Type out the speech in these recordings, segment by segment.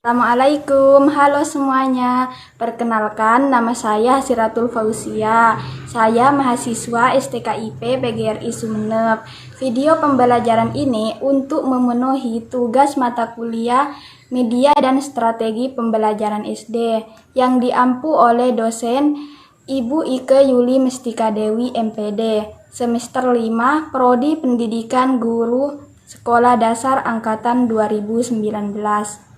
Assalamualaikum, halo semuanya. Perkenalkan, nama saya Siratul Fauzia. Saya mahasiswa STKIP PGRI Sumeneb. Video pembelajaran ini untuk memenuhi tugas mata kuliah Media dan Strategi Pembelajaran SD yang diampu oleh dosen Ibu Ike Yuli Mestika Dewi MPD, semester 5, Prodi Pendidikan Guru Sekolah Dasar Angkatan 2019.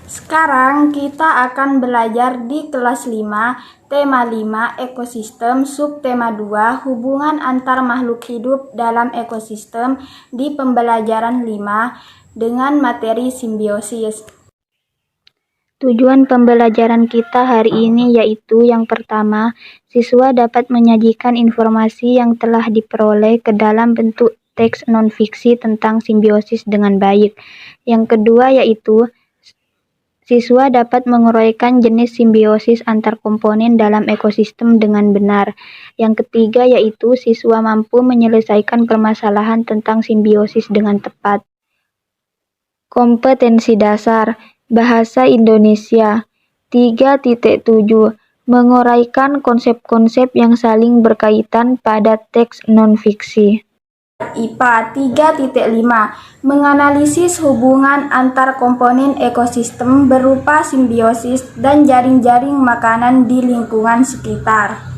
Sekarang kita akan belajar di kelas 5, tema 5, ekosistem, subtema 2, hubungan antar makhluk hidup dalam ekosistem di pembelajaran 5 dengan materi simbiosis. Tujuan pembelajaran kita hari ini yaitu yang pertama, siswa dapat menyajikan informasi yang telah diperoleh ke dalam bentuk teks non-fiksi tentang simbiosis dengan baik. Yang kedua yaitu siswa dapat menguraikan jenis simbiosis antar komponen dalam ekosistem dengan benar. Yang ketiga yaitu siswa mampu menyelesaikan permasalahan tentang simbiosis dengan tepat. Kompetensi dasar Bahasa Indonesia 3.7 Menguraikan konsep-konsep yang saling berkaitan pada teks non-fiksi. IPA 3.5 Menganalisis hubungan antar komponen ekosistem berupa simbiosis dan jaring-jaring makanan di lingkungan sekitar.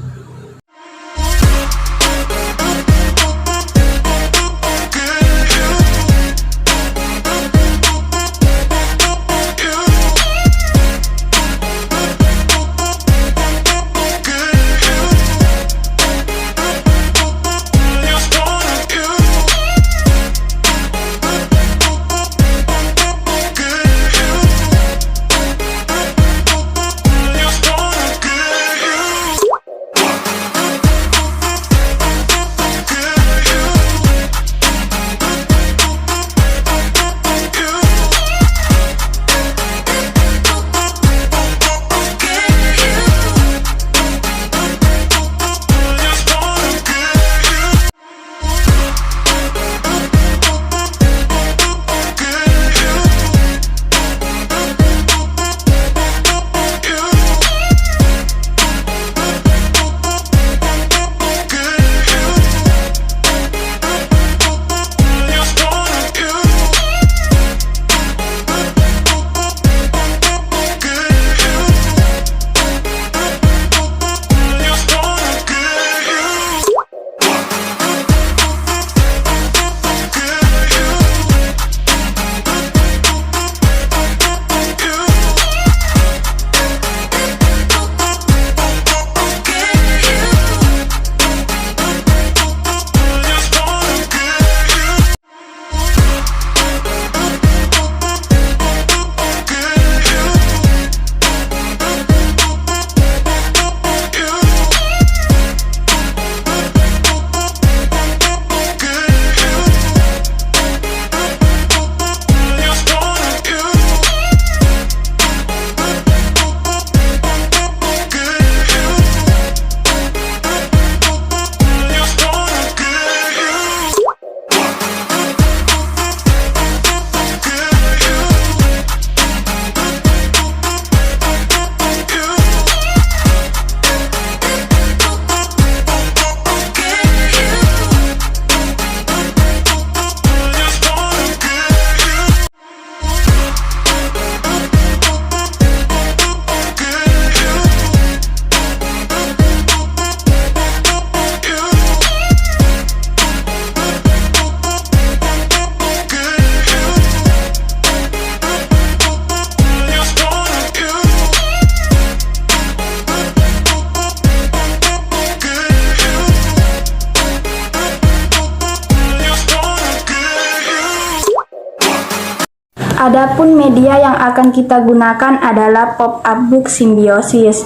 Adapun media yang akan kita gunakan adalah pop-up book simbiosis.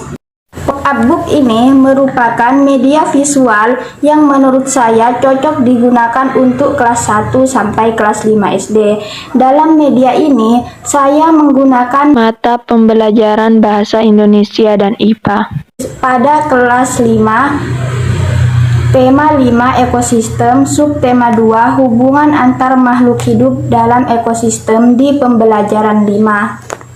Pop-up book ini merupakan media visual yang menurut saya cocok digunakan untuk kelas 1 sampai kelas 5 SD. Dalam media ini, saya menggunakan mata pembelajaran Bahasa Indonesia dan IPA. Pada kelas 5, tema 5 ekosistem, subtema 2 hubungan antar makhluk hidup dalam ekosistem di pembelajaran 5.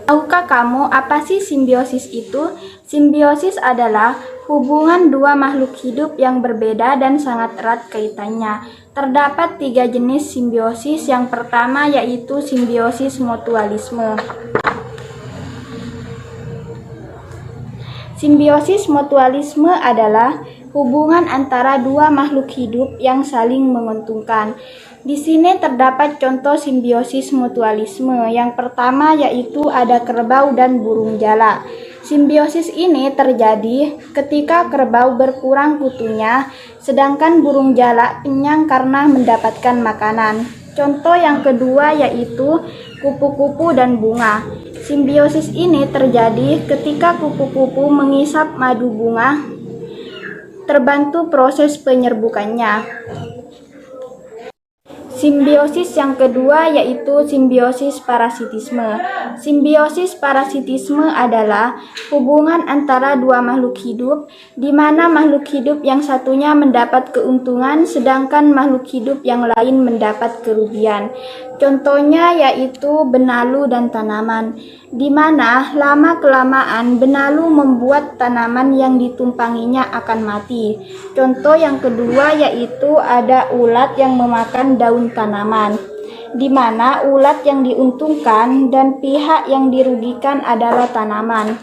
Tahukah kamu apa sih simbiosis itu? Simbiosis adalah hubungan dua makhluk hidup yang berbeda dan sangat erat kaitannya. Terdapat 3 jenis simbiosis. Yang pertama yaitu simbiosis mutualisme. Simbiosis mutualisme adalah hubungan antara dua makhluk hidup yang saling menguntungkan. Di sini terdapat contoh simbiosis mutualisme. Yang pertama yaitu ada kerbau dan burung jala. Simbiosis ini terjadi ketika kerbau berkurang kutunya, sedangkan burung jala kenyang karena mendapatkan makanan. Contoh yang kedua yaitu kupu-kupu dan bunga. Simbiosis ini terjadi ketika kupu-kupu mengisap madu bunga, terbantu proses penyerbukannya. Simbiosis yang kedua yaitu simbiosis parasitisme. Simbiosis parasitisme adalah hubungan antara dua makhluk hidup, di mana makhluk hidup yang satunya mendapat keuntungan sedangkan makhluk hidup yang lain mendapat kerugian. Contohnya yaitu benalu dan tanaman, di mana lama-kelamaan benalu membuat tanaman yang ditumpanginya akan mati. Contoh yang kedua yaitu ada ulat yang memakan daun tanaman, di mana ulat yang diuntungkan dan pihak yang dirugikan adalah tanaman.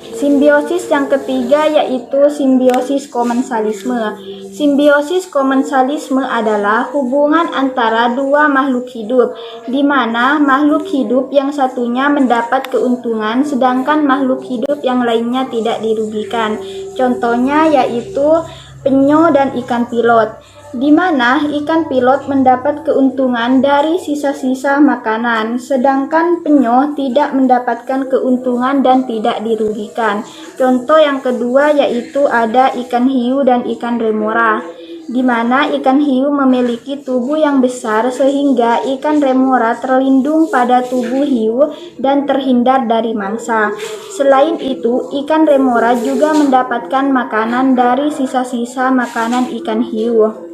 Simbiosis yang ketiga yaitu simbiosis komensalisme. Simbiosis komensalisme adalah hubungan antara dua makhluk hidup, di mana makhluk hidup yang satunya mendapat keuntungan sedangkan makhluk hidup yang lainnya tidak dirugikan. Contohnya yaitu penyu dan ikan pilot, di mana ikan pilot mendapat keuntungan dari sisa-sisa makanan, sedangkan penyu tidak mendapatkan keuntungan dan tidak dirugikan. Contoh yang kedua yaitu ada ikan hiu dan ikan remora, di mana ikan hiu memiliki tubuh yang besar sehingga ikan remora terlindung pada tubuh hiu dan terhindar dari mangsa. Selain itu, ikan remora juga mendapatkan makanan dari sisa-sisa makanan ikan hiu.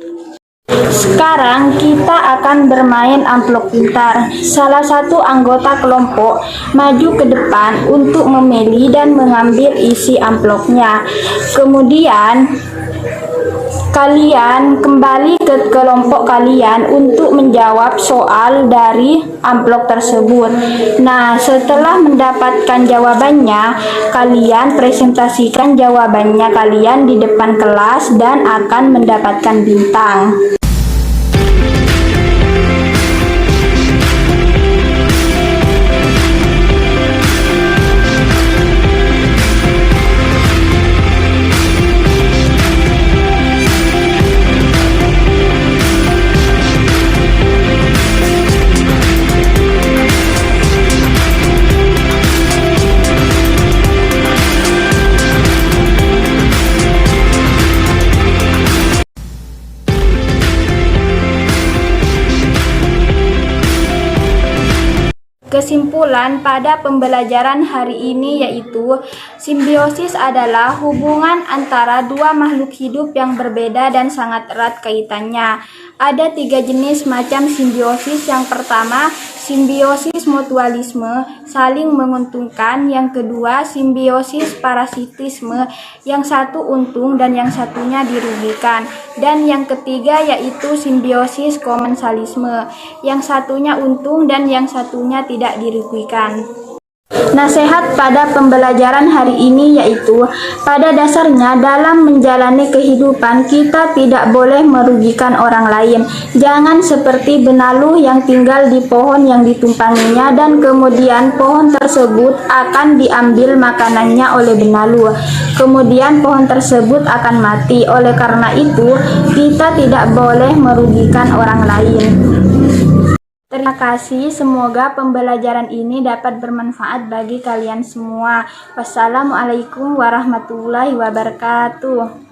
Sekarang kita akan bermain amplop pintar. Salah satu anggota kelompok maju ke depan untuk memilih dan mengambil isi amplopnya. Kemudian kalian kembali ke kelompok kalian untuk menjawab soal dari amplop tersebut. Nah, setelah mendapatkan jawabannya, kalian presentasikan jawabannya kalian di depan kelas dan akan mendapatkan bintang. Kesimpulan pada pembelajaran hari ini yaitu simbiosis adalah hubungan antara dua makhluk hidup yang berbeda dan sangat erat kaitannya. Ada 3 jenis macam simbiosis. Yang pertama, simbiosis mutualisme, saling menguntungkan. Yang kedua, simbiosis parasitisme, yang satu untung dan yang satunya dirugikan. Dan yang ketiga yaitu simbiosis komensalisme, yang satunya untung dan yang satunya tidak dirugikan. Nasihat pada pembelajaran hari ini yaitu, pada dasarnya dalam menjalani kehidupan kita tidak boleh merugikan orang lain. Jangan seperti benalu yang tinggal di pohon yang ditumpanginya dan kemudian pohon tersebut akan diambil makanannya oleh benalu. Kemudian pohon tersebut akan mati. Oleh karena itu, kita tidak boleh merugikan orang lain. Terima kasih, semoga pembelajaran ini dapat bermanfaat bagi kalian semua. Wassalamualaikum warahmatullahi wabarakatuh.